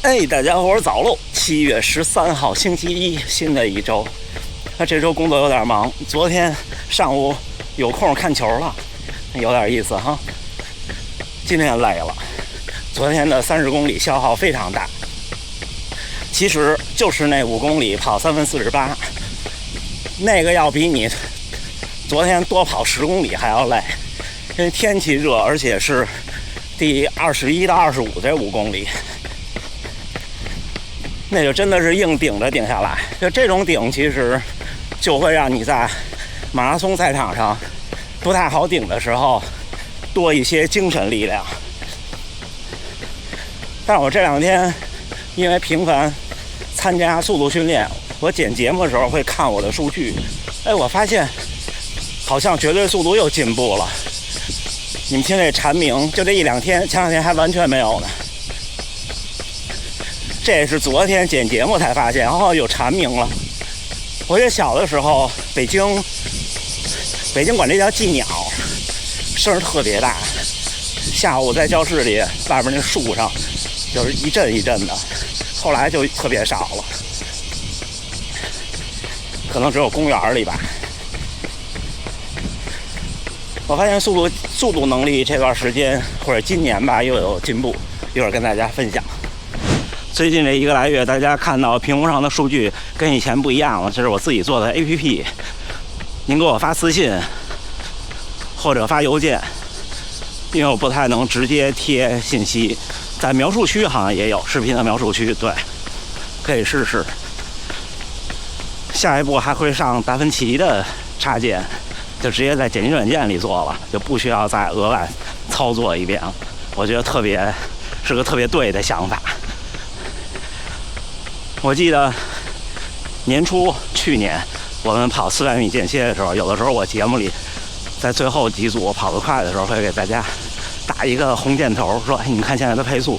哎，大家伙早喽！7月13号星期一，新的一周。这周工作有点忙，昨天上午有空看球了，有点意思哈。今天累了，昨天的30公里消耗非常大，其实就是那5公里跑3分48，那个要比你昨天多跑10公里还要累，因为天气热，而且是第21到25这5公里。那就真的是硬顶着顶下来，就这种顶其实就会让你在马拉松赛场上不太好顶的时候多一些精神力量。但我这2天因为频繁参加速度训练，我剪节目的时候会看我的数据，我发现好像绝对速度又进步了。你们听这蝉鸣，就这1-2天，前2天还完全没有呢。这是昨天剪节目才发现，有蝉鸣了。我记得小的时候，北京管这叫寄鸟，声儿特别大。下午在教室里，外边那树上就是一阵一阵的，后来就特别少了，可能只有公园里吧。我发现速度能力这段时间或者今年吧又有进步，一会儿跟大家分享。最近这1个来月，大家看到屏幕上的数据跟以前不一样了，这是我自己做的 APP。您给我发私信或者发邮件，因为我不太能直接贴信息，在描述区好像也有视频的描述区，对，可以试试。下一步还会上达芬奇的插件，就直接在剪辑软件里做了，就不需要再额外操作一遍了。我觉得是个特别对的想法。我记得年初去年我们跑400米间歇的时候，有的时候我节目里在最后几组跑得快的时候会给大家打一个红箭头，说你们看现在的配速。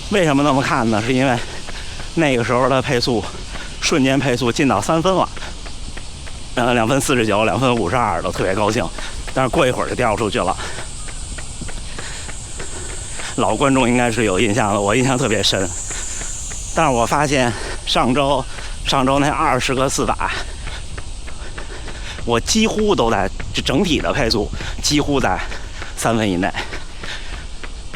为什么那么看呢？是因为那个时候的配速瞬间配速进到3分了，2分49、2分52都特别高兴，但是过一会儿就掉出去了。老观众应该是有印象的，我印象特别深。但是我发现上周那20个400，我几乎都在整体的配速几乎在3分以内。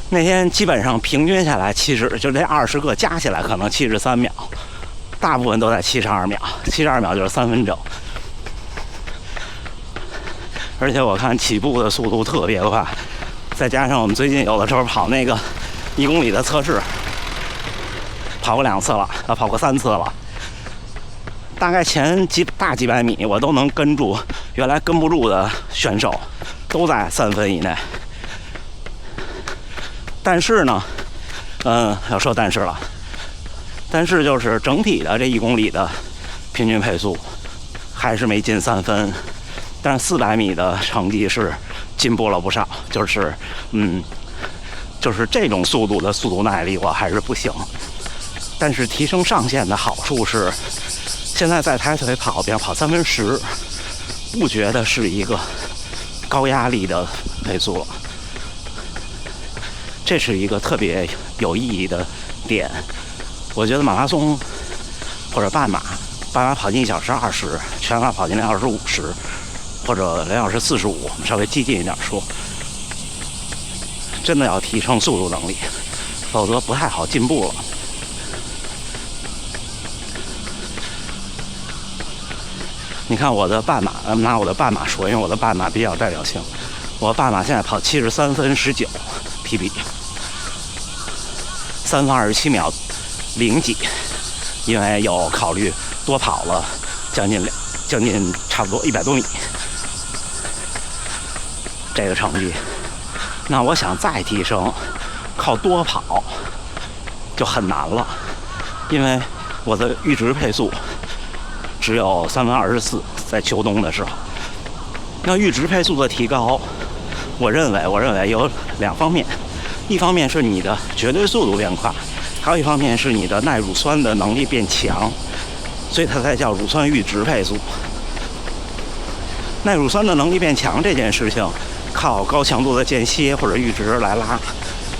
那天基本上平均下来70，就这20个加起来可能73秒，大部分都在72秒，72秒就是3分整。而且我看起步的速度特别快，再加上我们最近有的时候跑那个1公里的测试。跑过2次了，跑过3次了。大概前大几百米，我都能跟住原来跟不住的选手，都在3分以内。但是呢，要说但是了，但是就是整体的这1公里的平均配速还是没进3分，但是400米的成绩是进步了不少。就是这种速度的速度耐力我还是不行。但是提升上限的好处是，现在在抬腿跑，比方跑3分10，不觉得是一个高压力的配速了。这是一个特别有意义的点。我觉得马拉松或者半马跑进1小时20，全马跑进2小时50，或者2小时45，稍微激进一点说，真的要提升速度能力，否则不太好进步了。你看我的半马，拿我的半马说，因为我的半马比较代表性。我半马现在跑73分19 PB， 3分27秒0几，因为有考虑多跑了将近差不多100多米，这个成绩。那我想再提升，靠多跑就很难了，因为我的阈值配速只有3分24，在秋冬的时候。那阈值配速的提高，我认为有2方面，一方面是你的绝对速度变快，还有一方面是你的耐乳酸的能力变强，所以它才叫乳酸阈值配速。耐乳酸的能力变强这件事情，靠高强度的间歇或者阈值来拉，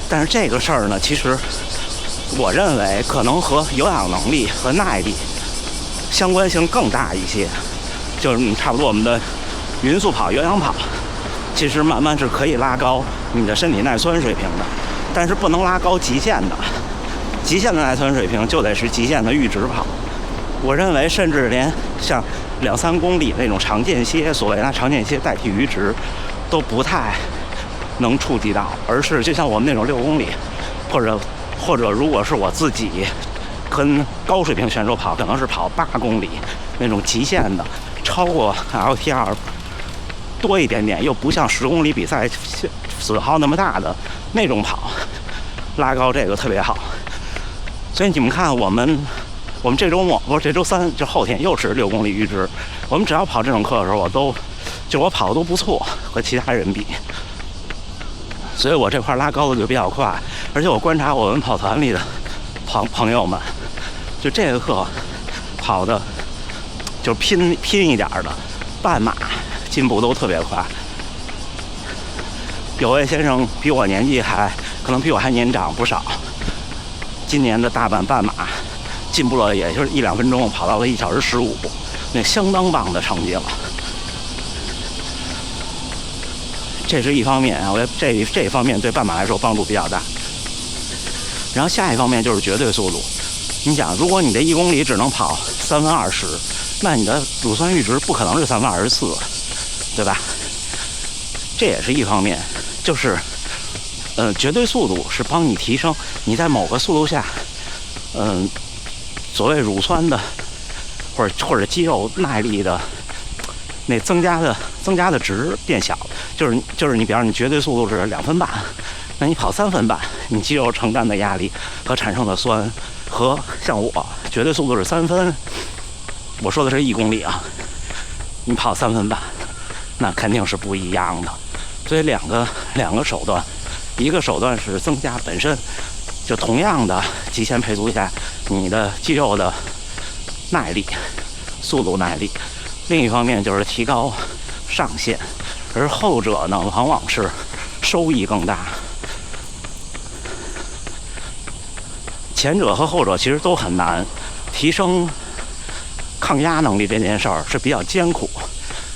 但是这个事儿呢，其实我认为可能和有氧能力和耐力相关性更大一些。就是差不多我们的匀速跑、有氧跑，其实慢慢是可以拉高你的身体耐酸水平的，但是不能拉高极限的。极限的耐酸水平就得是极限的阈值跑。我认为，甚至连像2-3公里那种长间歇，所谓拿长间歇代替阈值，都不太能触及到，而是就像我们那种6公里，或者如果是我自己跟高水平选手跑，可能是跑8公里那种极限的，超过 LTR 多一点点，又不像10公里比赛损耗那么大的那种跑，拉高这个特别好。所以你们看，我们这周末不是这周3，就后天又是6公里阈值。我们只要跑这种课的时候，我跑的都不错，和其他人比。所以我这块拉高的就比较快，而且我观察我们跑团里的朋友们，就这个课跑的就拼一点的，半马进步都特别快。有位先生比我年纪可能比我还年长不少，今年的大阪半马进步了，也就是1-2分钟，跑到了1小时15，那相当棒的成绩了。这是一方面啊，我觉得这一方面对半马来说帮助比较大。然后下一方面就是绝对速度。你想，如果你这1公里只能跑3分20，那你的乳酸阈值不可能是3分24，对吧？这也是一方面，就是绝对速度是帮你提升你在某个速度下，所谓乳酸的或者肌肉耐力的那增加的值变小，就是你比方你绝对速度是2分半，那你跑3分半，你肌肉承担的压力和产生的酸，和像我绝对速度是3分，我说的是1公里啊，你跑3分半，那肯定是不一样的。所以两个手段，一个手段是增加本身就同样的极限配速下你的肌肉的耐力、速度耐力。另一方面就是提高上限，而后者呢，往往是收益更大。前者和后者其实都很难，提升抗压能力这件事儿是比较艰苦。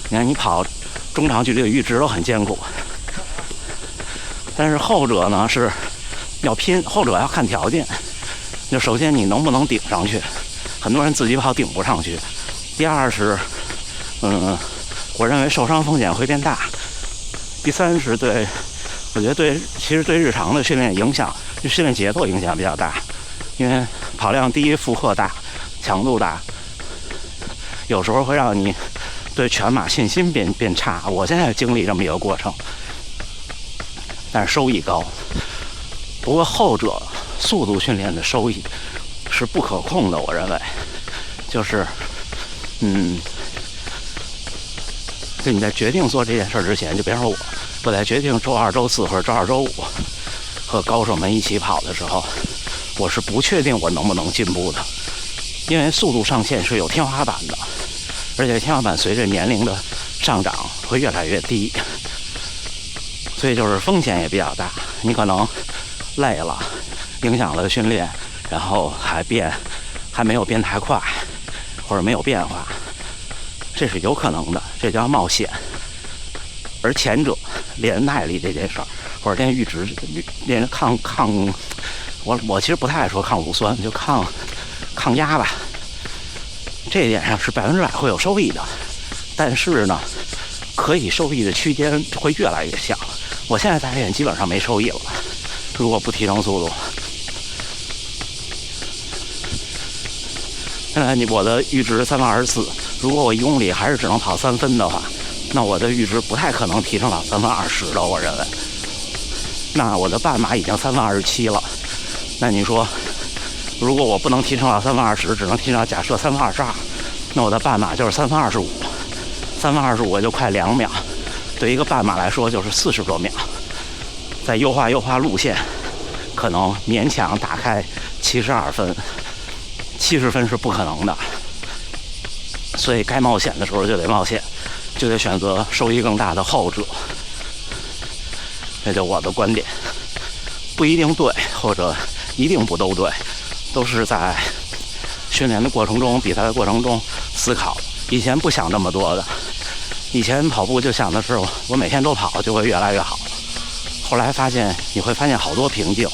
你看，你跑中长距离的阈值都很艰苦，但是后者呢是要拼，后者要看条件。就首先你能不能顶上去，很多人自己跑顶不上去。第二是我认为受伤风险会变大。第三是我觉得其实对日常的训练影响，对训练节奏影响比较大，因为跑量低、负荷大、强度大，有时候会让你对全马信心变差。我现在经历这么一个过程，但是收益高。不过后者速度训练的收益是不可控的，我认为，就是就你在决定做这件事之前，就比方说我在决定周2、周4或者周2、周5和高手们一起跑的时候，我是不确定我能不能进步的，因为速度上限是有天花板的，而且天花板随着年龄的上涨会越来越低，所以就是风险也比较大。你可能累了，影响了训练，然后还没有变太快，或者没有变化，这是有可能的，这叫冒险。而前者练耐力这件事儿，或者练阈值、练抗，我其实不太爱说抗乳酸，就抗压吧。这一点上是100%会有收益的，但是呢，可以收益的区间会越来越小。我现在在练基本上没收益了，如果不提升速度。现在我的阈值3分24，如果我1公里还是只能跑3分的话，那我的阈值不太可能提升到3分20的，我认为。那我的半马已经3分27了，那你说，如果我不能提升到3分20，只能提升到假设3分22，那我的半马就是3分25，3分25就快2秒，对一个半马来说就是40多秒。再优化路线，可能勉强打开72分，70分是不可能的。所以该冒险的时候就得冒险，就得选择收益更大的后者。这就我的观点，不一定对，或者一定不都对，都是在训练的过程中、比赛的过程中思考。以前不想这么多的，以前跑步就想的是我每天都跑就会越来越好。后来发现你会发现好多瓶颈，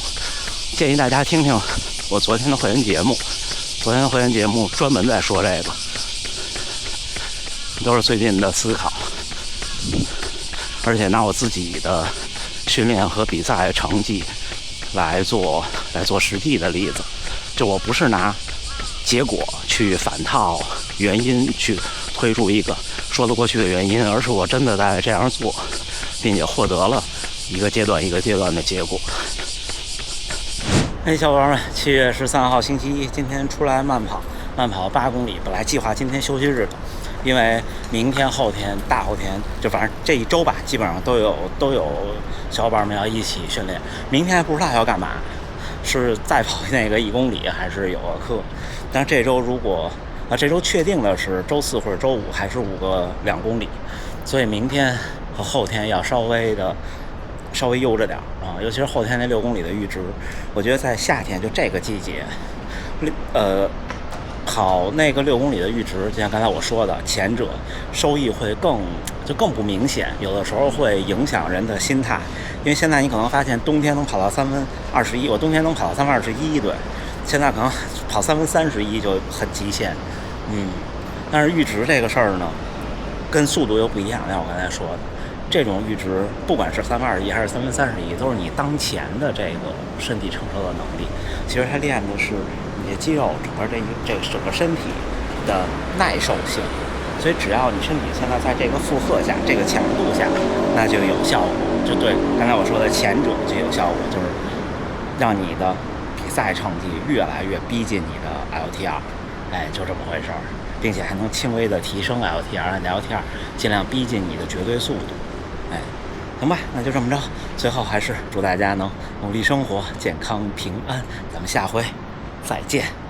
建议大家听听我昨天的会员节目。昨天的会员节目专门在说这个，都是最近的思考，而且拿我自己的训练和比赛成绩来做实际的例子。就我不是拿结果去反套原因，去推出一个说得过去的原因，而是我真的在这样做，并且获得了一个阶段一个阶段的结果。小伙伴们，7月13号星期一，今天出来慢跑8公里。本来计划今天休息日的，因为明天、后天、大后天，就反正这一周吧，基本上都有小伙伴们要一起训练。明天还不知道要干嘛，是再跑那个1公里，还是有个课。但这周这周确定的是周4或者周5还是5个2公里，所以明天和后天要稍微悠着点啊，尤其是后天那6公里的阈值，我觉得在夏天就这个季节，跑那个6公里的阈值，就像刚才我说的，前者收益会更不明显，有的时候会影响人的心态。因为现在你可能发现冬天能跑到3分21，我冬天能跑到3分21，对，现在可能跑3分31就很极限，但是阈值这个事儿呢，跟速度又不一样，像我刚才说的。这种阈值，不管是3分21还是3分31，都是你当前的这个身体承受的能力。其实它练的是你的肌肉整个整个身体的耐受性。所以只要你身体现在在这个负荷下、这个强度下，那就有效果。就对刚才我说的前者就有效果，就是让你的比赛成绩越来越逼近你的 LTR， 就这么回事儿，并且还能轻微的提升 LTR， 让 LTR 尽量逼近你的绝对速度。行吧，那就这么着。最后还是祝大家能努力生活，健康平安。咱们下回再见。